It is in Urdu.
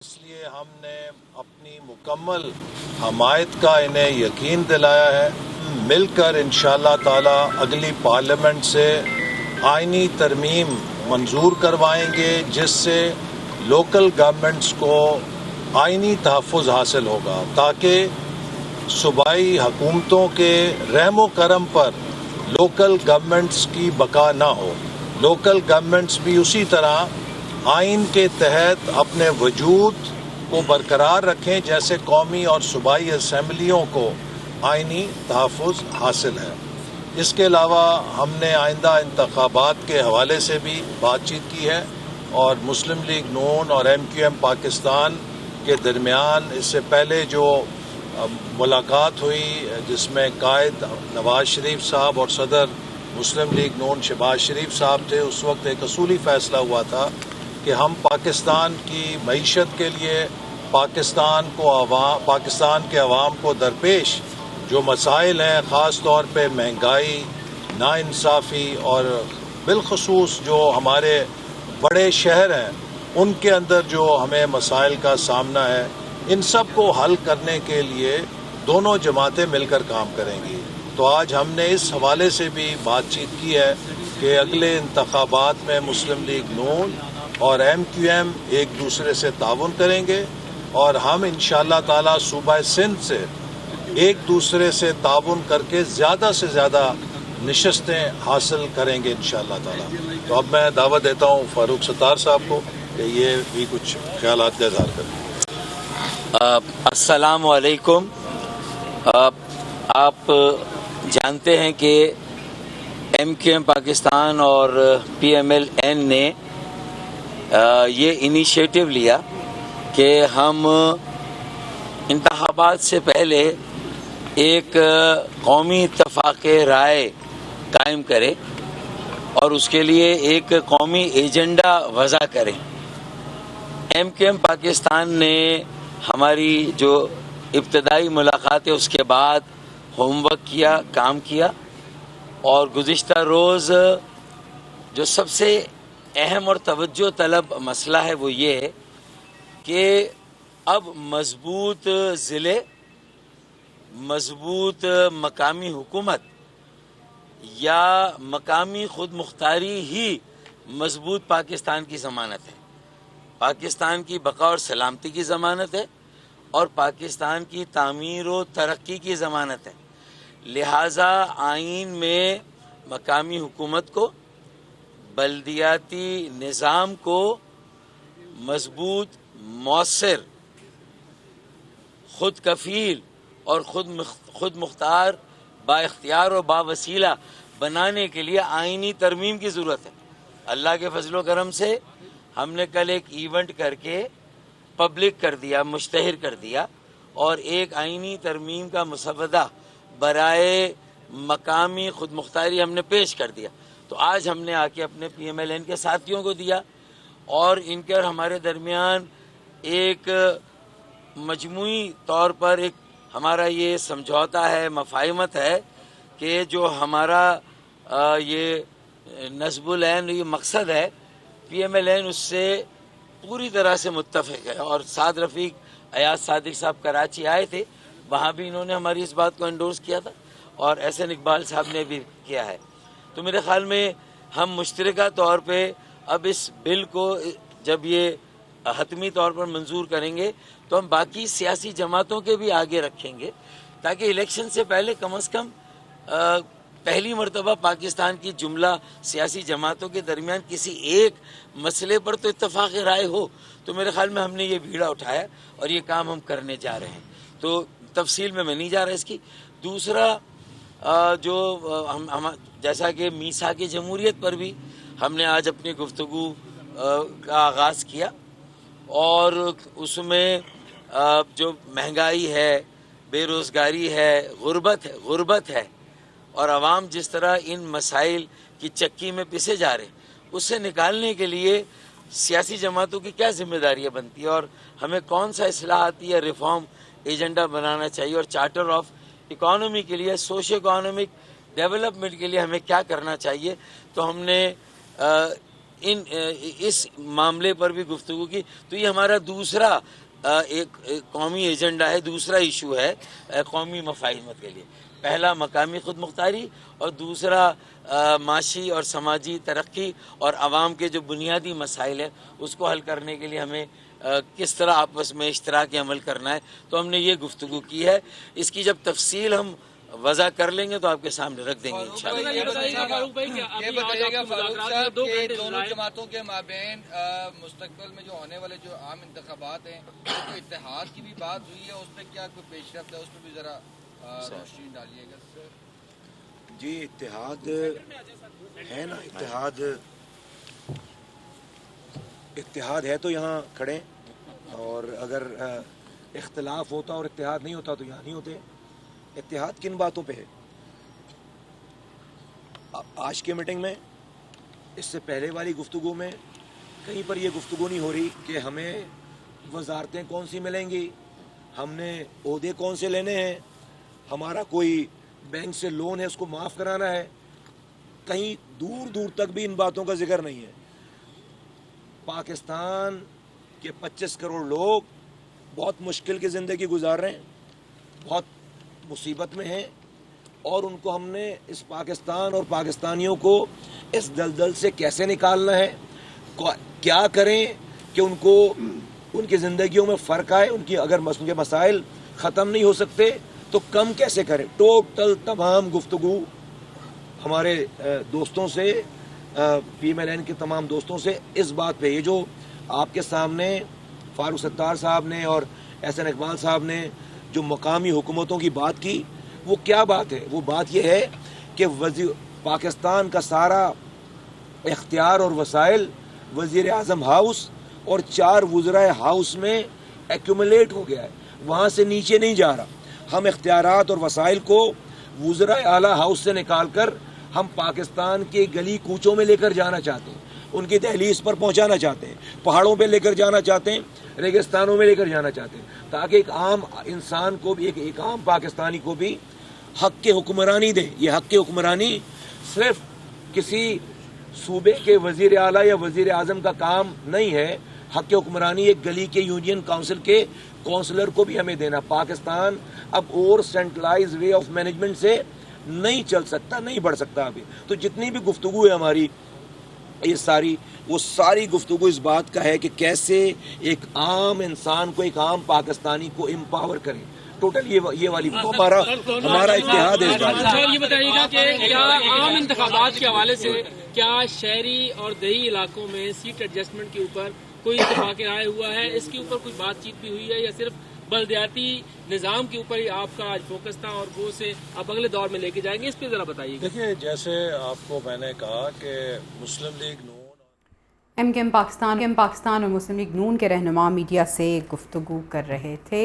اس لیے ہم نے اپنی مکمل حمایت کا انہیں یقین دلایا ہے. مل کر انشاءاللہ تعالی اگلی پارلیمنٹ سے آئینی ترمیم منظور کروائیں گے جس سے لوکل گورنمنٹس کو آئینی تحفظ حاصل ہوگا تاکہ صوبائی حکومتوں کے رحم و کرم پر لوکل گورنمنٹس کی بقا نہ ہو. لوکل گورنمنٹس بھی اسی طرح آئین کے تحت اپنے وجود کو برقرار رکھیں جیسے قومی اور صوبائی اسمبلیوں کو آئینی تحفظ حاصل ہے. اس کے علاوہ ہم نے آئندہ انتخابات کے حوالے سے بھی بات چیت کی ہے اور مسلم لیگ نون اور ایم کیو ایم پاکستان کے درمیان اس سے پہلے جو ملاقات ہوئی جس میں قائد نواز شریف صاحب اور صدر مسلم لیگ نون شہباز شریف صاحب تھے، اس وقت ایک اصولی فیصلہ ہوا تھا کہ ہم پاکستان کی معیشت کے لیے پاکستان کے عوام کو درپیش جو مسائل ہیں، خاص طور پہ مہنگائی، ناانصافی اور بالخصوص جو ہمارے بڑے شہر ہیں ان کے اندر جو ہمیں مسائل کا سامنا ہے، ان سب کو حل کرنے کے لیے دونوں جماعتیں مل کر کام کریں گی. تو آج ہم نے اس حوالے سے بھی بات چیت کی ہے کہ اگلے انتخابات میں مسلم لیگ نون اور ایم کیو ایم ایک دوسرے سے تعاون کریں گے اور ہم انشاءاللہ تعالی صوبہ سندھ سے ایک دوسرے سے تعاون کر کے زیادہ سے زیادہ نشستیں حاصل کریں گے انشاءاللہ تعالی. تو اب میں دعوت دیتا ہوں فاروق ستار صاحب کو کہ یہ بھی کچھ خیالات کا اظہار کریں. السلام علیکم. آپ جانتے ہیں کہ ایم کیو ایم پاکستان اور پی ایم ایل این نے یہ انیشیٹو لیا کہ ہم انتخابات سے پہلے ایک قومی اتفاق رائے قائم کریں اور اس کے لیے ایک قومی ایجنڈا وضع کریں. ایم کیو ایم پاکستان نے ہماری جو ابتدائی ملاقات ہے اس کے بعد ہوم ورک کیا، کام کیا، اور گزشتہ روز جو سب سے اہم اور توجہ طلب مسئلہ ہے وہ یہ ہے کہ اب مضبوط ضلع، مضبوط مقامی حکومت یا مقامی خود مختاری ہی مضبوط پاکستان کی ضمانت ہے، پاکستان کی بقا اور سلامتی کی ضمانت ہے اور پاکستان کی تعمیر و ترقی کی ضمانت ہے. لہٰذا آئین میں مقامی حکومت کو، بلدیاتی نظام کو مضبوط، مؤثر، خود کفیل اور خود مختار، با اختیار و با وسیلہ بنانے کے لیے آئینی ترمیم کی ضرورت ہے. اللہ کے فضل و کرم سے ہم نے کل ایک ایونٹ کر کے پبلک کر دیا، مشتہر کر دیا، اور ایک آئینی ترمیم کا مسودہ برائے مقامی خود مختاری ہم نے پیش کر دیا. تو آج ہم نے آ کے اپنے پی ایم ایل این کے ساتھیوں کو دیا اور ان کے اور ہمارے درمیان ایک مجموعی طور پر ایک ہمارا یہ سمجھوتا ہے، مفاہمت ہے کہ جو ہمارا یہ نصب العین یہ مقصد ہے، پی ایم ایل این اس سے پوری طرح سے متفق ہے. اور سعد رفیق ایاز صادق صاحب کراچی آئے تھے، وہاں بھی انہوں نے ہماری اس بات کو انڈورس کیا تھا اور احسن اقبال صاحب نے بھی کیا ہے. تو میرے خیال میں ہم مشترکہ طور پہ اب اس بل کو جب یہ حتمی طور پر منظور کریں گے تو ہم باقی سیاسی جماعتوں کے بھی آگے رکھیں گے تاکہ الیکشن سے پہلے کم از کم پہلی مرتبہ پاکستان کی جملہ سیاسی جماعتوں کے درمیان کسی ایک مسئلے پر تو اتفاق رائے ہو. تو میرے خیال میں ہم نے یہ بیڑا اٹھایا اور یہ کام ہم کرنے جا رہے ہیں. تو تفصیل میں نہیں جا رہا اس کی. دوسرا جو ہم جیسا کہ میثاق جمہوریت پر بھی ہم نے آج اپنی گفتگو کا آغاز کیا اور اس میں جو مہنگائی ہے، بے روزگاری ہے، غربت ہے اور عوام جس طرح ان مسائل کی چکی میں پسے جا رہے ہیں، اس سے نکالنے کے لیے سیاسی جماعتوں کی کیا ذمہ داریاں بنتی ہے اور ہمیں کون سا اصلاحاتی یا ریفارم ایجنڈا بنانا چاہیے اور چارٹر آف اکانومی کے لیے، سوشو اکانومک ڈیولپمنٹ کے لیے ہمیں کیا کرنا چاہیے. تو ہم نے اس معاملے پر بھی گفتگو کی. تو یہ ہمارا دوسرا ایک قومی ایجنڈا ہے, دوسرا ایشو ہے قومی مفاہمت کے لیے. پہلا مقامی خود مختاری اور دوسرا معاشی اور سماجی ترقی اور عوام کے جو بنیادی مسائل ہیں اس کو حل کرنے کے لیے ہمیں کس طرح آپس میں اشتراک عمل کرنا ہے. تو ہم نے یہ گفتگو کی ہے. اس کی جب تفصیل ہم وضع کر لیں گے تو آپ کے سامنے رکھ دیں گے انشاءاللہ. یہ بتائیے گا فاروق صاحب کہ دونوں جماعتوں کے مابین مستقبل میں جو ہونے والے جو عام انتخابات ہیں تو اتحاد کی بھی بات ہوئی ہے, اس پہ کیا کوئی پیش رفت ہے, اس پہ بھی ذرا روشنی ڈالیے گا. جی اتحاد ہے نا, اتحاد ہے تو یہاں کھڑے, اور اگر اختلاف ہوتا اور اتحاد نہیں ہوتا تو یہاں نہیں ہوتے. اتحاد کن باتوں پہ ہے؟ آج کی میٹنگ میں, اس سے پہلے والی گفتگو میں کہیں پر یہ گفتگو نہیں ہو رہی کہ ہمیں وزارتیں کون سی ملیں گی, ہم نے عہدے کون سے لینے ہیں, ہمارا کوئی بینک سے لون ہے اس کو معاف کرانا ہے. کہیں دور دور تک بھی ان باتوں کا ذکر نہیں ہے. پاکستان کے 25 کروڑ لوگ بہت مشکل کی زندگی گزار رہے ہیں, بہت مصیبت میں ہیں, اور ان کو ہم نے اس پاکستان اور پاکستانیوں کو اس دلدل سے کیسے نکالنا ہے, کیا کریں کہ ان کو ان کی زندگیوں میں فرق آئے. ان کی اگر ان کے مسائل ختم نہیں ہو سکتے تو کم کیسے کریں. ٹوٹل تمام گفتگو ہمارے دوستوں سے, پی ایم ایل این کے تمام دوستوں سے اس بات پہ, یہ جو آپ کے سامنے فاروق ستار صاحب نے اور احسن اقبال صاحب نے جو مقامی حکومتوں کی بات کی, وہ کیا بات ہے؟ وہ بات یہ ہے کہ پاکستان کا سارا اختیار اور وسائل وزیر اعظم ہاؤس اور 4 وزرائے ہاؤس میں ایکومولیٹ ہو گیا ہے, وہاں سے نیچے نہیں جا رہا. ہم اختیارات اور وسائل کو وزرائے اعلیٰ ہاؤس سے نکال کر ہم پاکستان کے گلی کوچوں میں لے کر جانا چاہتے ہیں, ان کی دہلیز پر پہنچانا چاہتے ہیں, پہاڑوں پہ لے کر جانا چاہتے ہیں, ریگستانوں میں لے کر جانا چاہتے ہیں, تاکہ ایک عام انسان کو بھی, ایک عام پاکستانی کو بھی حق کے حکمرانی دیں. یہ حق کے حکمرانی صرف کسی صوبے کے وزیر اعلیٰ یا وزیر اعظم کا کام نہیں ہے. حق کے حکمرانی ایک گلی کے یونین کونسل کے کونسلر کو بھی ہمیں دینا. پاکستان اب اور سینٹرلائز وے آف مینجمنٹ سے نہیں چل سکتا, نہیں بڑھ سکتا ابھی. تو جتنی بھی گفتگو ہے ہماری, یہ ساری گفتگو اس بات کا ہے کہ کیسے ایک عام انسان کو, ایک عام پاکستانی کو امپاور کریں. ٹوٹل یہ والی ہمارا اتحاد ہے. یہ بتائیے گا کہ کیا عام انتخابات کے حوالے سے کیا شہری اور دیہی علاقوں میں سیٹ ایڈجسٹمنٹ کے اوپر کوئی اتفاق رائے ہوا ہے؟ اس کے اوپر کوئی بات چیت بھی ہوئی ہے یا صرف بلدیاتی نظام کے اوپر ہی آپ کا آج فوکس تھا اور وہ سے آپ اگلے دور میں لے کے جائیں گے؟ اس پہ ذرا بتائیے. دیکھیے, جیسے آپ کو میں نے کہا کہ مسلم لیگ نون ایم کیم پاکستان اور مسلم لیگ نون کے رہنما میڈیا سے گفتگو کر رہے تھے.